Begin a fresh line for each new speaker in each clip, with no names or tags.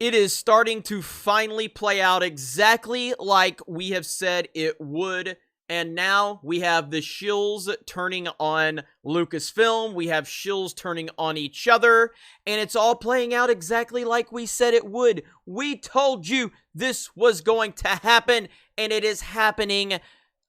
It is starting to finally play out exactly like we have said it would. And now we have the shills turning on Lucasfilm. We have shills turning on each other. And it's all playing out exactly like we said it would. We told you this was going to happen. And it is happening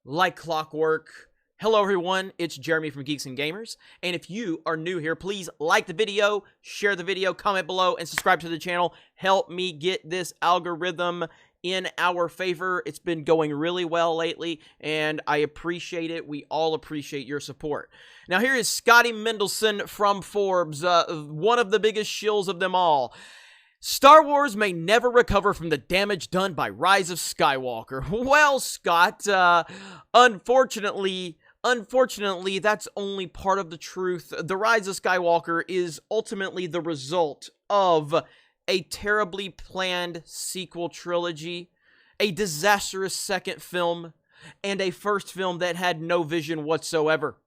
like clockwork. Hello everyone, it's Jeremy from Geeks and Gamers, and if you are new here, please like the video, share the video, comment below, and subscribe to the channel. Help me get this algorithm in our favor. It's been going really well lately, and I appreciate it. We all appreciate your support. Now here is Scotty Mendelson from Forbes, one of the biggest shills of them all. Star Wars may never recover from the damage done by Rise of Skywalker. Well, Scott, unfortunately, that's only part of the truth. The Rise of Skywalker is ultimately the result of a terribly planned sequel trilogy, a disastrous second film, and a first film that had no vision whatsoever.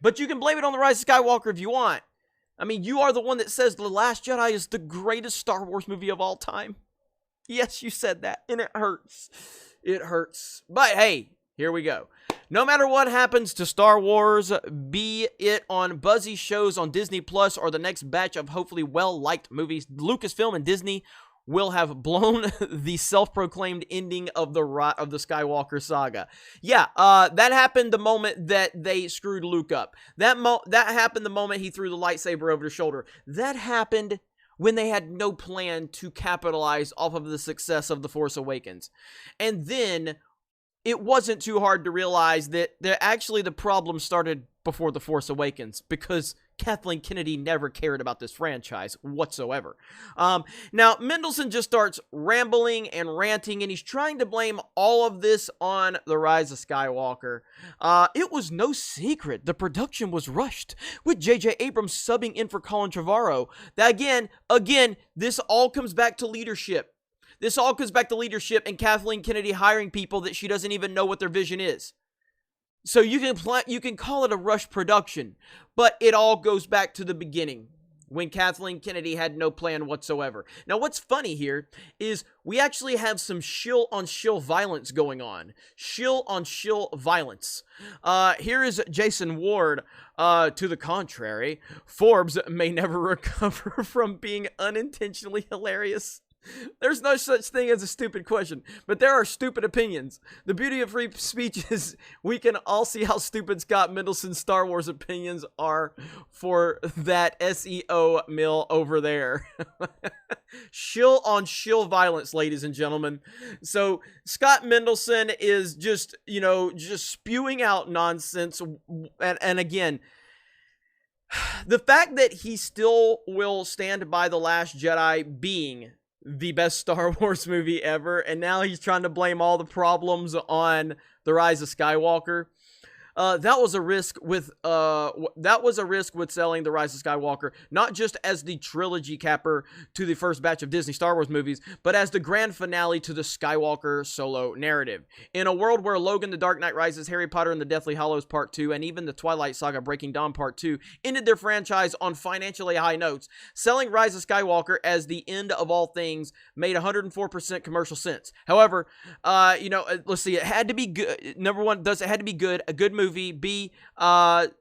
But you can blame it on The Rise of Skywalker if you want. I mean, you are the one that says The Last Jedi is the greatest Star Wars movie of all time. Yes, you said that, and it hurts. It hurts. But hey, here we go. No matter what happens to Star Wars, be it on buzzy shows on Disney Plus or the next batch of hopefully well-liked movies, Lucasfilm and Disney will have blown the self-proclaimed ending of the Skywalker saga. Yeah, that happened the moment that they screwed Luke up. That happened the moment he threw the lightsaber over his shoulder. That happened when they had no plan to capitalize off of the success of The Force Awakens. And then it wasn't too hard to realize that actually the problem started before The Force Awakens, because Kathleen Kennedy never cared about this franchise whatsoever. Now, Mendelson just starts rambling and ranting, and he's trying to blame all of this on The Rise of Skywalker. It was no secret the production was rushed, with J.J. Abrams subbing in for Colin Trevorrow. Again, this all comes back to leadership. This all comes back to leadership and Kathleen Kennedy hiring people that she doesn't even know what their vision is. So you can call it a rush production, but it all goes back to the beginning, when Kathleen Kennedy had no plan whatsoever. Now, what's funny here is we actually have some shill-on-shill violence going on. Shill-on-shill violence. Here is Jason Ward. To the contrary, Forbes may never recover from being unintentionally hilarious. There's no such thing as a stupid question, but there are stupid opinions. The beauty of free speech is we can all see how stupid Scott Mendelson's Star Wars opinions are for that SEO mill over there. Shill-on-shill violence, ladies and gentlemen. So Scott Mendelson is just spewing out nonsense. And again, the fact that he still will stand by The Last Jedi being the best Star Wars movie ever, and now he's trying to blame all the problems on The Rise of Skywalker. That was a risk with selling The Rise of Skywalker, not just as the trilogy capper to the first batch of Disney Star Wars movies, but as the grand finale to the Skywalker solo narrative. In a world where Logan, The Dark Knight Rises, Harry Potter and the Deathly Hallows Part 2, and even the Twilight Saga Breaking Dawn Part 2 ended their franchise on financially high notes, selling Rise of Skywalker as the end of all things made 104% commercial sense. However, let's see, it had to be good. Number one, it had to be good, a good movie, B,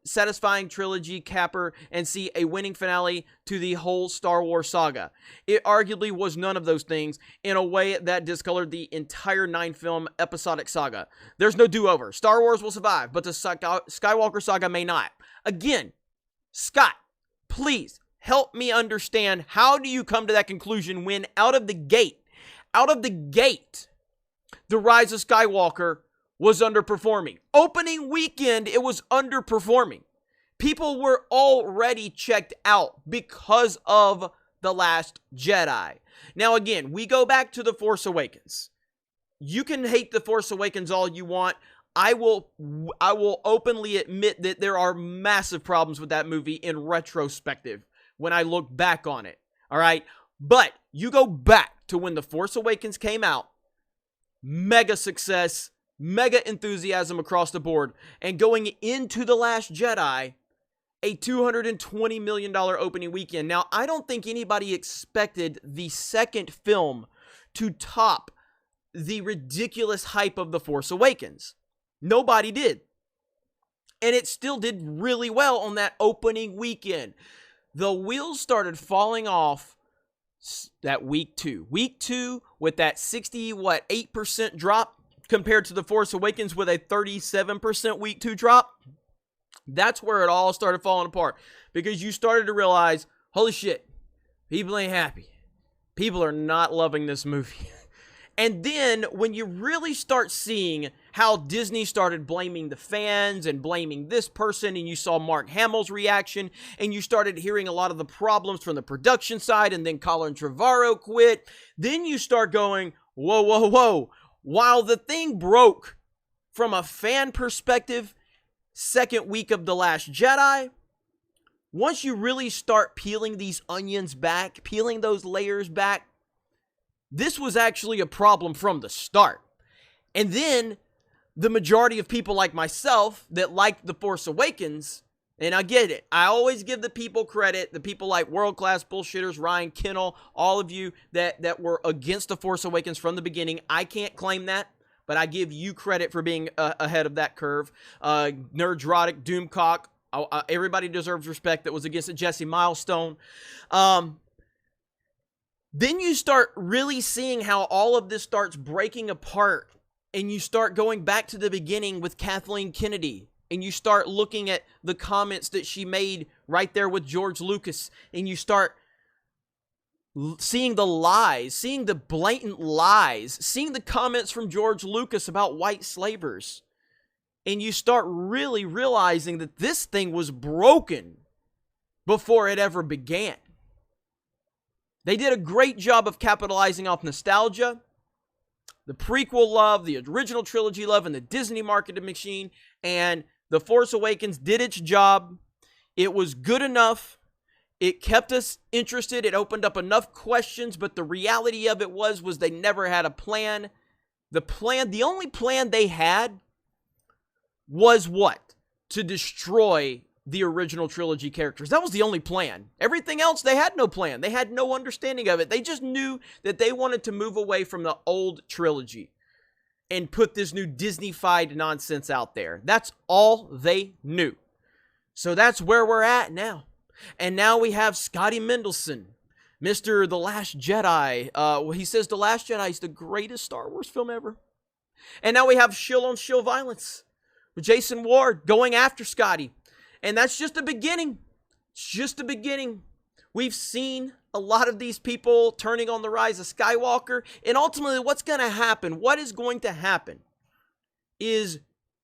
satisfying trilogy capper, and C, a winning finale to the whole Star Wars saga. It arguably was none of those things in a way that discolored the entire 9-film episodic saga. There's no do-over. Star Wars will survive, but the Skywalker saga may not. Again, Scott, please help me understand, how do you come to that conclusion when out of the gate, The Rise of Skywalker was underperforming. Opening weekend, it was underperforming. People were already checked out because of The Last Jedi. Now again, we go back to The Force Awakens. You can hate The Force Awakens all you want. I will openly admit that there are massive problems with that movie in retrospective when I look back on it. All right? But you go back to when The Force Awakens came out, mega success, mega enthusiasm across the board, and going into The Last Jedi, a $220 million opening weekend. Now, I don't think anybody expected the second film to top the ridiculous hype of The Force Awakens. Nobody did. And it still did really well on that opening weekend. The wheels started falling off that week 2. Week 2 with that 8% drop compared to The Force Awakens with a 37% week 2 drop. That's where it all started falling apart, because you started to realize, holy shit, people ain't happy. People are not loving this movie. And then when you really start seeing how Disney started blaming the fans and blaming this person, and you saw Mark Hamill's reaction, and you started hearing a lot of the problems from the production side, and then Colin Trevorrow quit, then you start going, whoa, whoa, whoa. While the thing broke from a fan perspective, second week of The Last Jedi, once you really start peeling these onions back, peeling those layers back, this was actually a problem from the start. And then the majority of people like myself that liked The Force Awakens, and I get it, I always give the people credit, the people like World Class Bullshitters, Ryan Kennel, all of you that were against The Force Awakens from the beginning. I can't claim that, but I give you credit for being ahead of that curve. Nerdrotic, Doomcock, everybody deserves respect that was against it. Jesse Milestone. Then you start really seeing how all of this starts breaking apart, and you start going back to the beginning with Kathleen Kennedy, and you start looking at the comments that she made right there with George Lucas, and you start seeing the lies, seeing the blatant lies, seeing the comments from George Lucas about white slavers, and you start really realizing that this thing was broken before it ever began. They did a great job of capitalizing off nostalgia, the prequel love, the original trilogy love, and the Disney marketing machine. And The Force Awakens did its job. It was good enough. It kept us interested. It opened up enough questions, but the reality of it was they never had a plan. The only plan they had was what? To destroy the original trilogy characters. That was the only plan. Everything else, they had no plan. They had no understanding of it. They just knew that they wanted to move away from the old trilogy and put this new Disney-fied nonsense out there. That's all they knew. So that's where we're at now. And now we have Scotty Mendelson, Mr. The Last Jedi. He says The Last Jedi is the greatest Star Wars film ever. And now we have shill-on-shill violence with Jason Ward going after Scotty. And that's just the beginning. It's just the beginning. We've seen a lot of these people turning on the Rise of Skywalker. And ultimately, what's going to happen, what is going to happen, is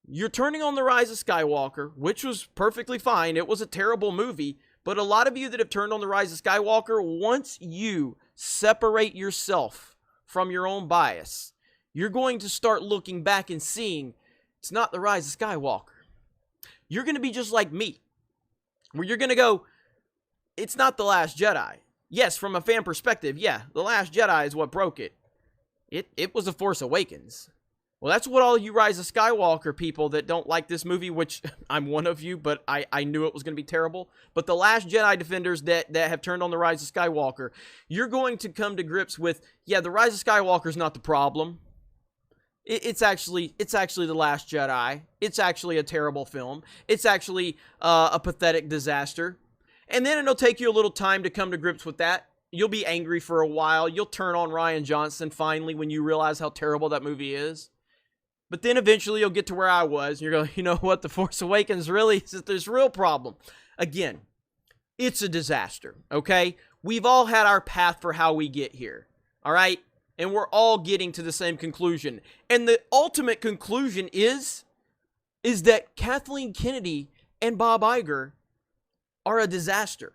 you're turning on the Rise of Skywalker, which was perfectly fine. It was a terrible movie. But a lot of you that have turned on the Rise of Skywalker, once you separate yourself from your own bias, you're going to start looking back and seeing it's not the Rise of Skywalker. You're going to be just like me, where you're going to go, it's not The Last Jedi. Yes, from a fan perspective, yeah, The Last Jedi is what broke it. It was The Force Awakens. Well, that's what all you Rise of Skywalker people that don't like this movie, which I'm one of you, but I knew it was going to be terrible. But the Last Jedi defenders that have turned on the Rise of Skywalker, you're going to come to grips with, yeah, the Rise of Skywalker is not the problem. It's actually The Last Jedi. It's actually a terrible film. It's actually a pathetic disaster. And then it'll take you a little time to come to grips with that. You'll be angry for a while. You'll turn on Rian Johnson finally when you realize how terrible that movie is. But then eventually you'll get to where I was. And you're going, you know what? The Force Awakens really is this real problem. Again, it's a disaster, okay? We've all had our path for how we get here, all right? And we're all getting to the same conclusion. And the ultimate conclusion is that Kathleen Kennedy and Bob Iger are a disaster.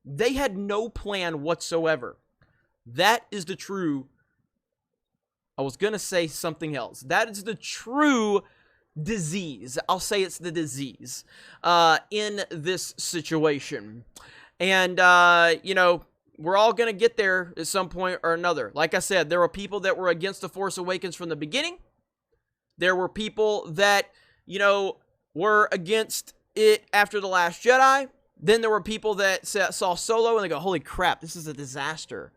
They had no plan whatsoever. That is the true... I was going to say something else. That is the true disease. I'll say it's the disease in this situation. And, you know, we're all going to get there at some point or another. Like I said, there were people that were against The Force Awakens from the beginning. There were people that, you know, were against it after The Last Jedi. Then there were people that saw Solo and they go, holy crap, this is a disaster.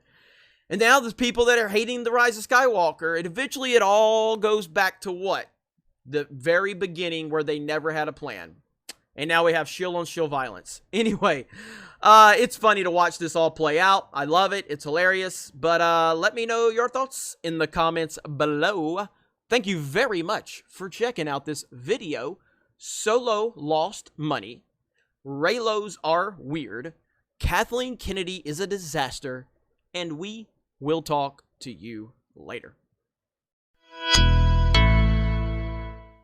And now there's people that are hating The Rise of Skywalker. And eventually it all goes back to what? The very beginning where they never had a plan. And now we have shield-on-shield violence. Anyway, it's funny to watch this all play out. I love it. It's hilarious. But let me know your thoughts in the comments below. Thank you very much for checking out this video. Solo lost money. Reylos are weird. Kathleen Kennedy is a disaster. And we will talk to you later.